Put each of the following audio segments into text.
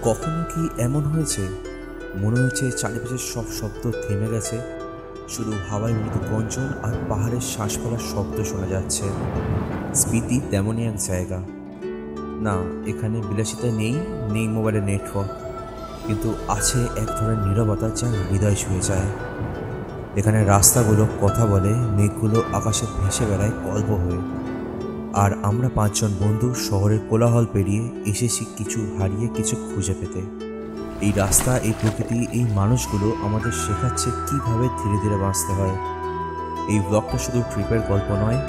কখনো কি এমন হয়েছে মনে হয়েছে চারিপাশের সব শব্দ থেমে গেছে, শুধু হাওয়ায় মৃদু গঞ্জন আর পাহাড়ের শ্বাস ফেলার শব্দ শোনা যাচ্ছে? স্পিতি তেমনই এক জায়গা। না, এখানে বিলাসিতা নেই, নেই মোবাইলের নেটওয়ার্ক, কিন্তু আছে এক ধরনের নীরবতা যা হৃদয় ছুঁয়ে যায়। এখানে রাস্তাগুলো কথা বলে, মেঘগুলো আকাশে ভেসে বেড়ায় গল্প হয়ে, আর আমরা পাঁচজন বন্ধু শহরের কোলাহল পেরিয়ে এসেছি কিছু হারিয়ে কিছু খুঁজে পেতে। এই রাস্তা, এই প্রকৃতি, এই মানুষগুলো আমাদের শেখাচ্ছে কিভাবে ধীরে ধীরে বাঁচতে হয়। এই ব্লগটা শুধু ট্রিপের গল্প নয়,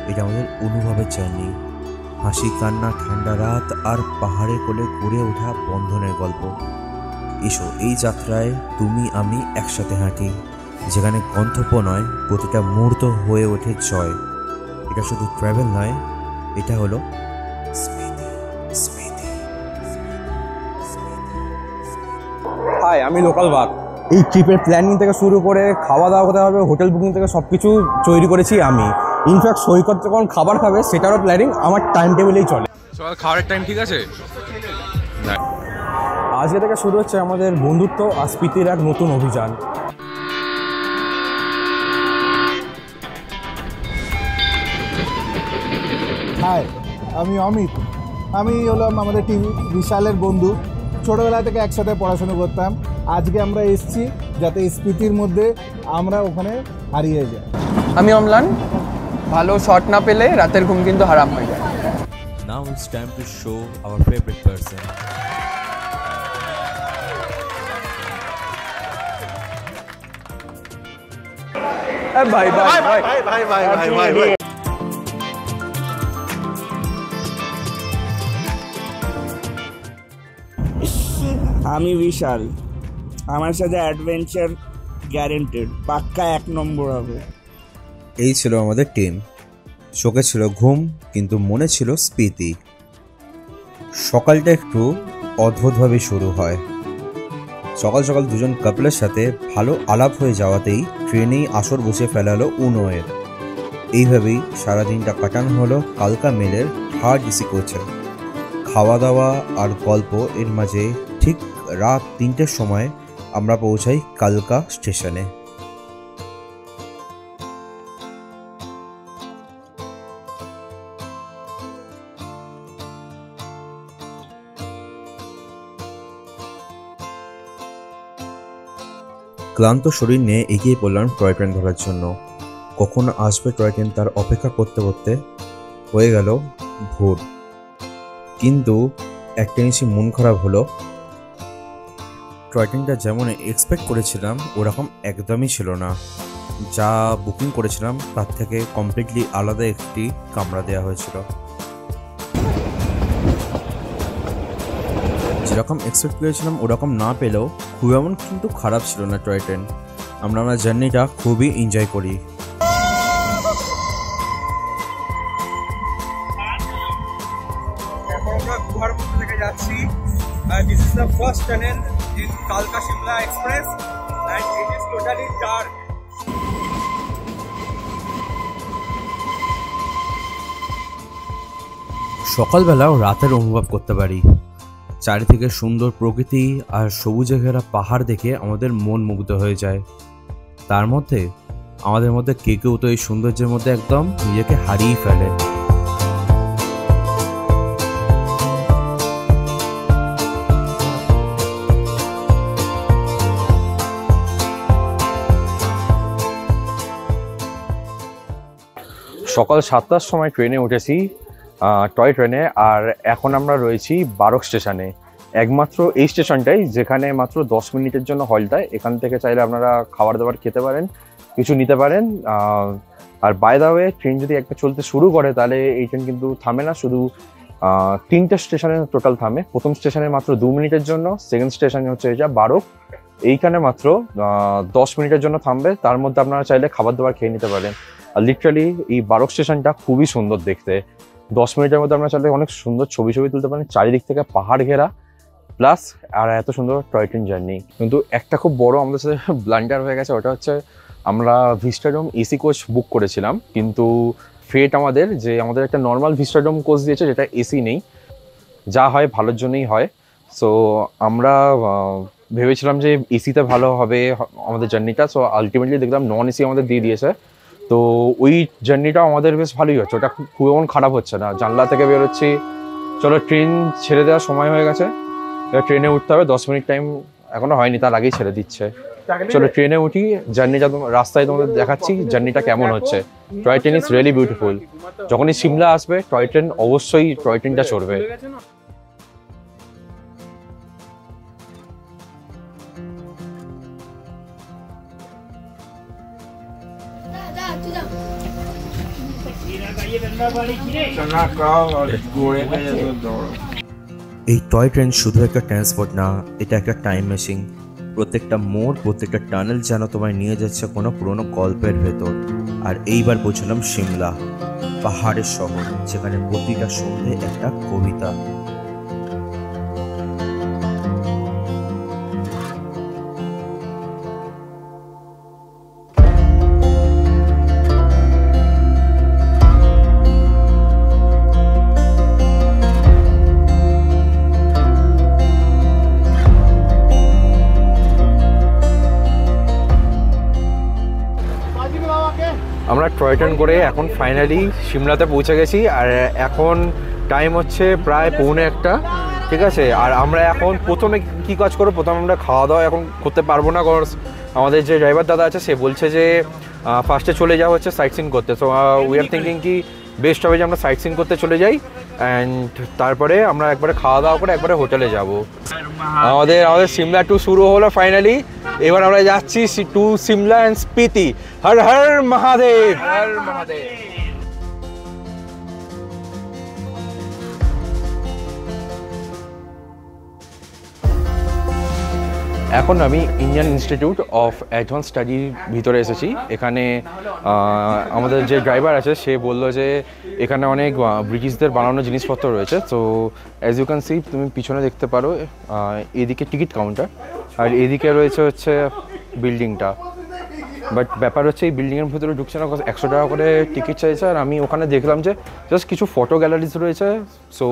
এটা আমাদের অনুভবের জার্নি। হাসি, কান্না, ঠান্ডা রাত আর পাহাড়ে কোলে গড়ে ওঠা বন্ধনের গল্প। এসো এই যাত্রায় তুমি আমি একসাথে হাঁটি, যেখানে গন্তব্য নয়, প্রতিটা মুহূর্ত হয়ে ওঠে জয়। এটা শুধু ট্রাভেল নয়, এটা হলো স্মৃতি। স্মৃতি। হাই, আমি লোকাল বাঘ। এই ট্রিপের প্ল্যানিং থেকে শুরু করে খাওয়া দাওয়া কোথায় হবে, হোটেল বুকিং থেকে সব কিছু তৈরি করেছি আমি। ইনফ্যাক্ট সৈকত যখন খাবার খাবে সেটারও প্ল্যানিং আমার টাইম টেবিলেই চলে। সকাল খাবারের টাইম ঠিক আছে। আজকে থেকে শুরু হচ্ছে আমাদের বন্ধুত্ব আর স্পিতির এক নতুন অভিযান। হাই, আমি অমিত। আমি হলাম আমাদের টিম বিশালের বন্ধু। ছোটোবেলা থেকে একসাথে পড়াশুনো করতাম। আজকে আমরা এসেছি যাতে স্পিতির মধ্যে আমরা ওখানে হারিয়ে যাই। আমি অম্লান। ভালো শট না পেলে রাতের ঘুম কিন্তু হারাম হয়ে যায়। Now it's time to show our favorite person. ভাই ভাই ভাই ভাই ভাই ভাই ভাই। আমি বিশাল। আমার সাথে অ্যাডভেঞ্চার গ্যারেন্টেড, পাক্কা 1 নম্বর হবে। এই ছিল আমাদের টিম। চোখে ছিল ঘুম, কিন্তু মনে ছিল স্পিতি। সকালটা একটু অদ্ভুতভাবে শুরু হয়। সকাল সকাল দুজন কাপলের সাথে ভালো আলাপ হয়ে যাওয়াতেই ট্রেনেই আসর বসে ফেলালো উনোয়ের। এইভাবেই সারাদিনটা কাটানো হলো কালকা মেলের থার্ড এসি কোচে। খাওয়া দাওয়া আর গল্প এর মাঝে ঠিক রাত 3টের সময় আমরা পৌঁছাই কালকা স্টেশনে। ক্লান্ত শরীর নিয়ে এগিয়ে পড়লাম টয় ট্রেন ধরার জন্য। কখন আসবে টয় ট্রেন তার অপেক্ষা করতে করতে হয়ে গেল ভোর। কিন্তু একটা জিনিস মন খারাপ হলো, টয় ট্রেনটা যেমন এক্সপেক্ট করেছিলাম ওরকম একদমই ছিল না। যা বুকিং করেছিলাম তার থেকে কমপ্লিটলি আলাদা একটি কামরা দেওয়া হয়েছিল। যেরকম এক্সপেক্ট করেছিলাম ওরকম না পেলেও খুব এমন কিন্তু খারাপ ছিল না টয় ট্রেন। আমরা জার্নিটা খুবই এনজয় করি। এখন আমরা গুহার মধ্যে থেকে যাচ্ছি। This is the first tunnel in কালকা Shimla express and it is totally dark. সকালবেলাও রাতের অনুভব করতে পারি। চারিদিকে সুন্দর প্রকৃতি আর সবুজে ঘেরা পাহাড় দেখে আমাদের মন মুগ্ধ হয়ে যায়। তার মধ্যে আমাদের মধ্যে কেউ তো এই সৌন্দর্যের মধ্যে একদম নিজেকে হারিয়ে ফেলে। সকাল 7টার সময় ট্রেনে উঠেছি, টয় ট্রেনে। আর এখন আমরা রয়েছি বারক স্টেশনে। একমাত্র এই স্টেশনটাই যেখানে মাত্র 10 মিনিটের জন্য হল্ট হয়। এখান থেকে চাইলে আপনারা খাবার দাবার খেতে পারেন, কিছু নিতে পারেন। আর বাই দ্য ওয়ে, ট্রেন যদি একটা চলতে শুরু করে তাহলে এই ট্রেন কিন্তু থামে না, শুধু 3টে স্টেশনে টোটাল থামে। প্রথম স্টেশনে মাত্র 2 মিনিটের জন্য, সেকেন্ড স্টেশনে হচ্ছে এটা বারক, এইখানে মাত্র 10 মিনিটের জন্য থামবে। তার মধ্যে আপনারা চাইলে খাবার দাবার খেয়ে নিতে পারেন। আর লিটারালি এই বারক স্টেশনটা খুবই সুন্দর দেখতে। 10 মিনিটের মধ্যে আপনারা চাইলে অনেক সুন্দর ছবি তুলতে পারেন। চারিদিক থেকে পাহাড় ঘেরা, প্লাস আর এত সুন্দর টয় ট্রেন জার্নি। কিন্তু একটা খুব বড় আমাদের সাথে ব্লান্ডার হয়ে গেছে, ওটা হচ্ছে আমরা ভিস্টাডোম এসি কোচ বুক করেছিলাম, কিন্তু ফেট আমাদের যে আমাদের একটা নর্মাল ভিস্টাডোম কোচ দিয়েছে যেটা এসি নেই। যা হয় ভালোর জন্যই হয়। সো আমরা ভেবেছিলাম যে এসিতে ভালো হবে আমাদের জার্নিটা, সো আলটিমেটলি দেখলাম নন এসি আমাদের দিয়ে দিয়েছে। তো ওই জার্নিটা আমাদের বেশ ভালোই হচ্ছে, ওটা খুব এমন খারাপ হচ্ছে না। জানলা থেকে বেরোচ্ছি, চলো ট্রেন ছেড়ে দেওয়ার সময় হয়ে গেছে, এবার ট্রেনে উঠতে হবে, 10 মিনিট টাইম এখনো হয়নি, তার আগেই ছেড়ে দিচ্ছে। চলো ট্রেনে উঠি, জার্নিটা রাস্তায় তোমাদের দেখাচ্ছি জার্নিটা কেমন হচ্ছে। Toy train is really beautiful. যখনই সিমলা আসবে টয় ট্রেন, অবশ্যই টয় ট্রেনটা চড়বে। এই টয় ট্রেন শুধু একটা ট্রান্সপোর্ট না, এটা একটা টাইম মেশিন। প্রত্যেকটা মোড়, প্রত্যেকটা টানেল যেন তোমায় নিয়ে যাচ্ছে কোনো পুরনো গল্পের ভেতর। আর এইবার পৌঁছলাম সিমলা, পাহাড়ের শহর, যেখানে প্রতিটা সন্ধ্যে একটা কবিতা। আমরা টয় ট্রেন করে এখন ফাইনালি সিমলাতে পৌঁছে গেছি, আর এখন টাইম হচ্ছে প্রায় 1:45, ঠিক আছে। আর আমরা এখন প্রথমে কি কাজ করবো, প্রথমে আমরা খাওয়া দাওয়া এখন করতে পারবো না, কারণ আমাদের যে ড্রাইভার দাদা আছে সে বলছে যে ফার্স্টে চলে যাওয়া হচ্ছে সাইট সিন করতে। সো উই আর থিঙ্কিং কি বেস্ট হবে যে আমরা সাইট সিন করতে চলে যাই, অ্যান্ড তারপরে আমরা একবারে খাওয়া দাওয়া করে একবারে হোটেলে যাব। আমাদের সিমলা টু শুরু হলো ফাইনালি। এবার আমরা যাচ্ছি টু সিমলা অ্যান্ড স্পিতি। হর হর মহাদেব, হর মহাদেব। এখন আমি ইন্ডিয়ান ইনস্টিটিউট অফ অ্যাডভান্স স্টাডির ভিতরে এসেছি। এখানে আমাদের যে ড্রাইভার আছে সে বললো যে এখানে অনেক ব্রিটিশদের বানানো জিনিসপত্র রয়েছে। তো অ্যাজ ইউ ক্যান সি, তুমি পিছনে দেখতে পারো, এদিকে টিকিট কাউন্টার আর এদিকে রয়েছে হচ্ছে বিল্ডিংটা। বাট ব্যাপার হচ্ছে এই বিল্ডিংয়ের ভিতরে ঢুকছে না, 100 টাকা করে টিকিট চাইছে। আর আমি ওখানে দেখলাম যে জাস্ট কিছু ফটো গ্যালারিজ রয়েছে। সো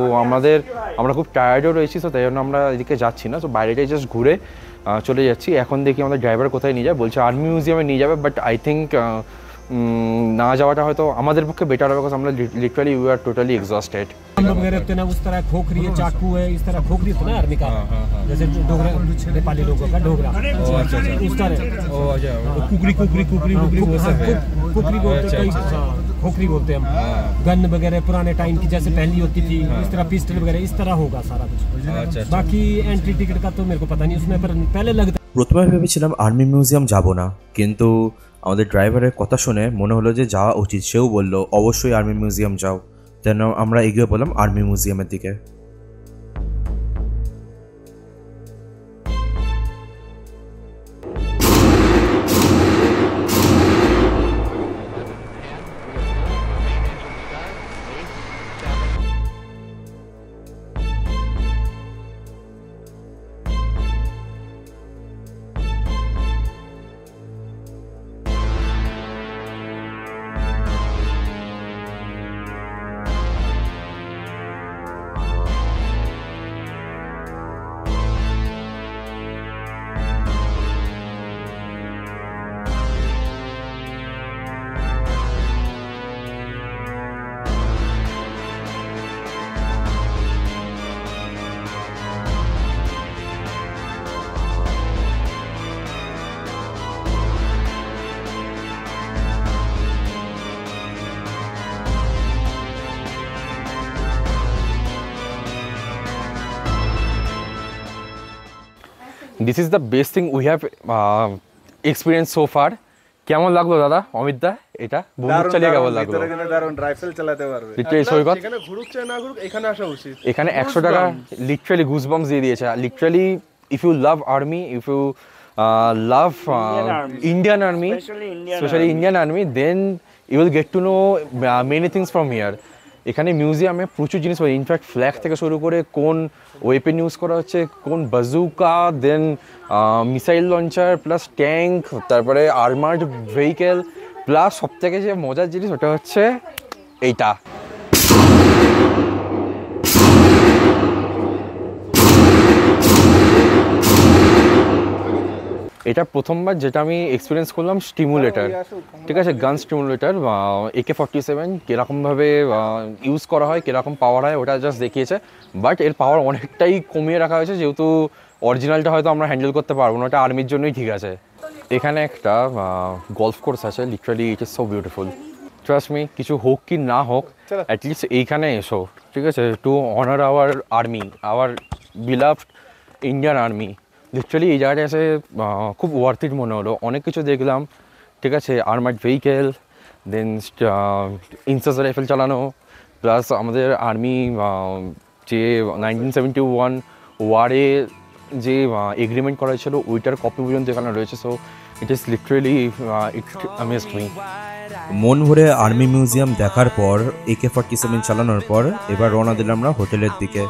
আমরা খুব টায়ার্ডও রয়েছি, সো তাই জন্য আমরা এদিকে যাচ্ছি না। সো বাইরেটাই জাস্ট ঘুরে চলে যাচ্ছি। এখন দেখি আমাদের ড্রাইভার কোথায় নিয়ে যায়, বলছে আর্মি মিউজিয়ামে নিয়ে যাবে। বাট আই থিঙ্ক ना जावाटा হয়তো আমাদের পক্ষে বেটার হবে, কারণ আমরা literally we are totally exhausted. हम लोग वगैरह होते हैं ना, उस तरह खोखरी है, चाकू है, इस तरह खोखरी होता है ना आर्मी का, जैसे डोगरा नेपाली लोगों का डोगरा, उस तरह कुकरी कुकरी कुकरी कुकरी कुकरी बोलते हैं, खोखरी बोलते हैं हम। गन वगैरह पुराने टाइम की जैसे पहली होती थी, इस तरह पिस्टल वगैरह इस तरह होगा सारा कुछ। बाकी एंट्री टिकट का तो मेरे को पता नहीं, उसमें पर पहले लगता। প্রথমে ভেবেছিলাম আর্মি মিউজিয়াম যাব না, কিন্তু আমাদের ড্রাইভারের কথা শুনে মনে হলো যে যাওয়া উচিত। সেও বলল অবশ্যই আর্মি মিউজিয়াম যাও, যেন আমরা এগিয়ে পড়লাম আর্মি মিউজিয়ামের দিকে। This is the best thing we have experience so far. কেমন লাগলো দাদা অমিত দা এটা বন্দুক চালিয়ে? কেমন লাগলো? দারুণ, রাইফেল চালাতে পারবে। লিটারালি সৈকত এখানে ঘুরুক চাই না ঘুরুক, এখানে আসা উচিত। এখানে 100 টাকা লিটারালি গুজবাম্পস দিয়ে দিয়েছে। Literally if you love army, if you love Indian army, specially Indian army, then you will get to know many things from here. এখানে মিউজিয়ামে প্রচুর জিনিস পাবে, ইনফ্যাক্ট ফ্ল্যাগ থেকে শুরু করে কোন ওয়েপেন ইউজ করা হচ্ছে, কোন বাজুকা, দেন মিসাইল লঞ্চার প্লাস ট্যাঙ্ক, তারপরে আর্মার্ড ভেহিকেল, প্লাস সবথেকে যে মজার জিনিস ওটা হচ্ছে এইটা। এটা প্রথমবার যেটা আমি এক্সপিরিয়েন্স করলাম স্টিমুলেটার, ঠিক আছে, গান স্টিমুলেটার। AK-47 কীরকমভাবে ইউজ করা হয়, কীরকম পাওয়ার হয় ওটা জাস্ট দেখিয়েছে, বাট এর পাওয়ার অনেকটাই কমিয়ে রাখা হয়েছে যেহেতু অরিজিনালটা হয়তো আমরা হ্যান্ডেল করতে পারবো না, ওটা আর্মির জন্যই ঠিক আছে। এখানে একটা গলফ কোর্স আছে, literally it is so beautiful. Trust me, কিছু হোক কি না হোক অ্যাটলিস্ট এইখানে এসো, ঠিক আছে, to honour our army, our beloved Indian army. Literally এই জায়গাটা এসে খুব ওয়ার্থ ইট মনে হলো, অনেক কিছু দেখলাম, ঠিক আছে, আর্মার্ড ভেহিকেল, দেন ইনসাস রাইফেল চালানো, প্লাস আমাদের আর্মি যে 1971 ওয়ারে যে এগ্রিমেন্ট করা ছিল ওইটার কপি পর্যন্ত এখানে রয়েছে। So it is literally it amazed me. মন ভরে আর্মি মিউজিয়াম দেখার পর AK-47 চালানোর পর এবার রওনা দিলাম আমরা হোটেলের দিকে।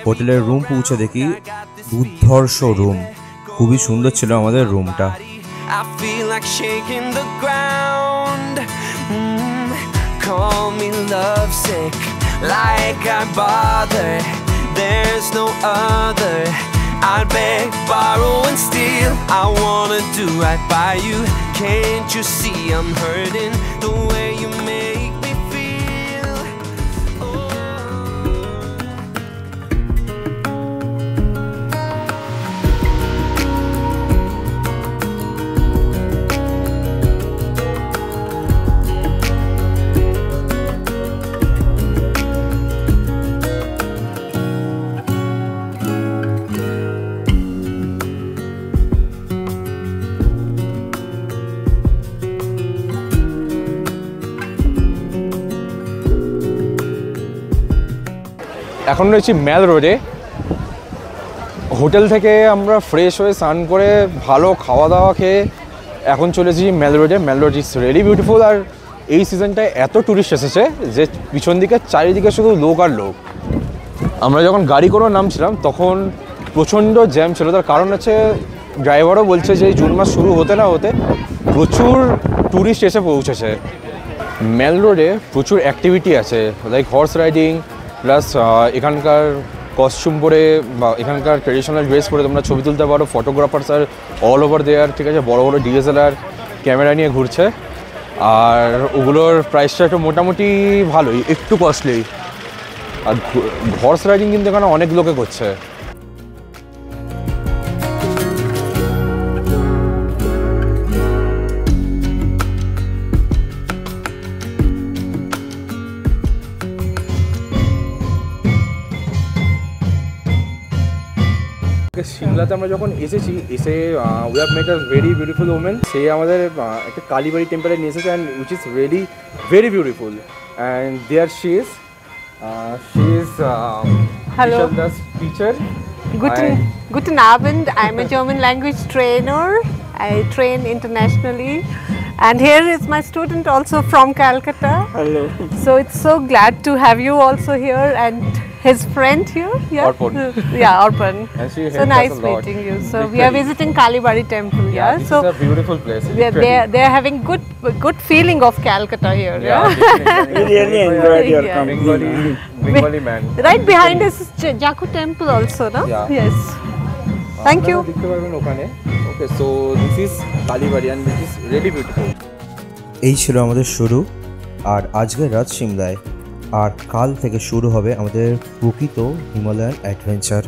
হোটেলের রুম পৌঁছে দেখি দুর্ধর্ষ রুম, খুবই সুন্দর ছিল আমাদের রুমটা। I feel like shaking the ground. Call me lovesick, like I bother. There's no other. I'd beg, borrow and steal. I wanna do right by you. Can't you see I'm hurting the way you make me feel? এখন রয়েছি ম্যাল রোডে। Hotel থেকে আমরা fresh হয়ে স্নান করে ভালো খাওয়া দাওয়া খেয়ে এখন চলেছি ম্যাল রোডে। ম্যাল রোড ইজ রিয়েলি বিউটিফুল। আর এই সিজনটায় এত ট্যুরিস্ট এসেছে যে পিছন দিকে চারিদিকে শুধু লোক আর লোক। আমরা যখন গাড়ি করে নামছিলাম তখন প্রচণ্ড জ্যাম ছিল, তার কারণ হচ্ছে ড্রাইভারও বলছে যে জুন মাস শুরু হতে না হতে প্রচুর ট্যুরিস্ট এসে পৌঁছেছে। ম্যাল রোডে প্রচুর অ্যাক্টিভিটি আছে, লাইক হর্স রাইডিং, প্লাস এখানকার কস্টিউম পরে বা এখানকার ট্রেডিশনাল ড্রেস পরে তোমরা ছবি তুলতে পারো। Photographers are all over there, ঠিক আছে, বড় বড় DSLR ক্যামেরা নিয়ে ঘুরছে। আর ওগুলোর প্রাইসটা একটু মোটামুটি ভালোই, একটু কস্টলি। আর হর্স রাইডিং কিন্তু এখানে অনেক লোকে করছে। সিমলাতে আমরা যখন এসেছি, এসে we have met a very beautiful women. সে আমাদের একটা কালীবাড়ি টেম্পলে নিয়ে এসেছে, and which is really very beautiful. And there she is Hello. the teacher. Guten Abend. I'm a German language trainer. I train internationally. And here is my student also from Calcutta. Hello. So it's so glad to have you also here and his friend here. Yeah, Arpan. Yeah, Arpan. And she So helped nice us a lot. meeting you. So we are visiting Kalibari temple. Yeah. This So is a beautiful place. they're having good feeling of Calcutta here. Yeah. We really enjoyed your Yeah. company. Bengali man. Right behind us is Jaku temple also, no? Yeah. Yes. Thank you. দেখতে পারবেন ওখানে। Okay, so this is Kalibari and this is really beautiful. এই ছিল আমাদের শুরু। আর আজকের রাত সিমলায়, আর কাল থেকে শুরু হবে আমাদের প্রকৃত হিমালয়ান অ্যাডভেঞ্চার।